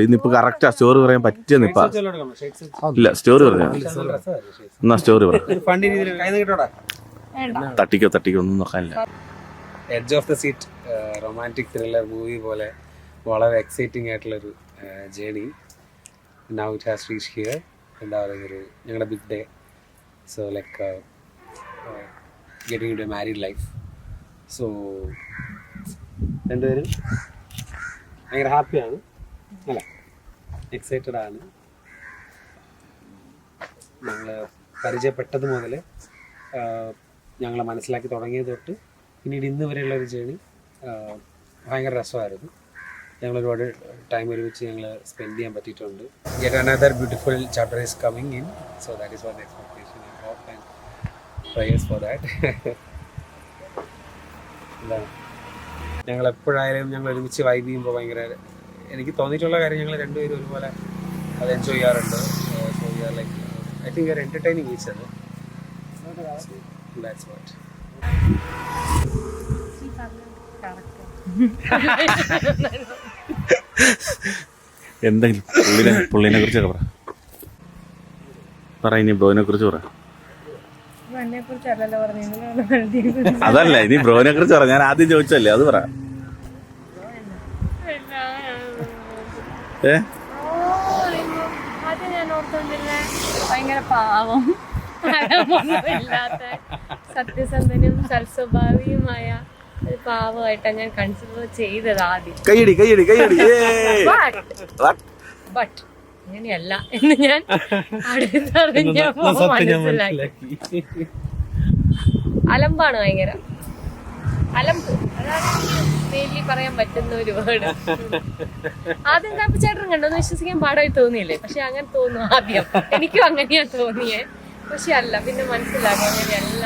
ഇന്നിപ്പോ correct story പറയാൻ പറ്റിയ നിപ്പാ. ഇല്ല സ്റ്റോറി പറഞ്ഞ എന്നാ സ്റ്റോറി പറ. തട്ടിക്കോ ഒന്നും നോക്കാനില്ല. Edge of the seat romantic thriller movie പോലെ വളരെ എക്സൈറ്റിംഗ് ആയിട്ടുള്ളൊരു journey. Now it has reach here. എന്താ പറയുക, ഒരു ഞങ്ങളുടെ big day. So like getting into a married life. So രണ്ടുപേരും ഭയങ്കര ഹാപ്പിയാണ് അല്ല, എക്സൈറ്റഡ് ആണ്. ഞങ്ങൾ പരിചയപ്പെട്ടത് മുതൽ ഞങ്ങളെ മനസ്സിലാക്കി തുടങ്ങിയത് തൊട്ട് പിന്നീട് ഇന്ന് വരെയുള്ളൊരു ജേണി ഭയങ്കര രസമായിരുന്നു. ഞങ്ങൾ ഒരുപാട് ടൈം ഒരുമിച്ച് ഞങ്ങൾ സ്പെൻഡ് ചെയ്യാൻ പറ്റിയിട്ടുണ്ട്. Yet another beautiful chapter is coming in, so that is what the expectation and hope and prayers for that. ഞങ്ങൾ എപ്പോഴായാലും ഞങ്ങൾ ഒരുമിച്ച് വൈബ് ചെയ്യുമ്പോൾ ഭയങ്കര എനിക്ക് തോന്നിയിട്ടുള്ള കാര്യം ഞങ്ങൾ രണ്ടുപേരും ഒരുപോലെ അത് എൻജോയ് ചെയ്യാറുണ്ട്. So we are like I think we are entertaining each other. That's what. എന്തെങ്കിലും പുള്ളിനെ കുറിച്ചൊക്കെ പറ. ഇനി ബ്രോനെ കുറിച്ച് പറ. അതല്ല, ഇനി ബ്രോനെ കുറിച്ച് പറ. ഞാൻ ആദ്യം ചോദിച്ചല്ലേ, അത് പറ. ഭയങ്കര പാവം, ഇല്ലാത്ത സത്യസന്ധനും സൽസ്വഭാവിയുമായ ഒരു പാവമായിട്ടാണ് ഞാൻ കൺസിഡർ ചെയ്തത് ആദ്യം. ബട്ട് അങ്ങനെയല്ല എന്ന് ഞാൻ അടുത്തറിഞ്ഞപ്പോ മനസ്സിലാക്കി. അലമ്പാണ്, ഭയങ്കര അലമ്പ്. അതാണ് ഡെയിലി പറയാൻ പറ്റുന്ന ഒരു വേർഡ്. ആദ്യം കാപ്പിച്ചേട്ടൻ കണ്ടോന്ന് വിശ്വസിക്കാൻ പാടായി തോന്നിയില്ലേ? പക്ഷെ അങ്ങനെ തോന്നും ആദ്യം. എനിക്കും അങ്ങനെയാ തോന്നിയേ. പക്ഷെ അല്ല, പിന്നെ മനസ്സിലാകും അങ്ങനെയല്ല.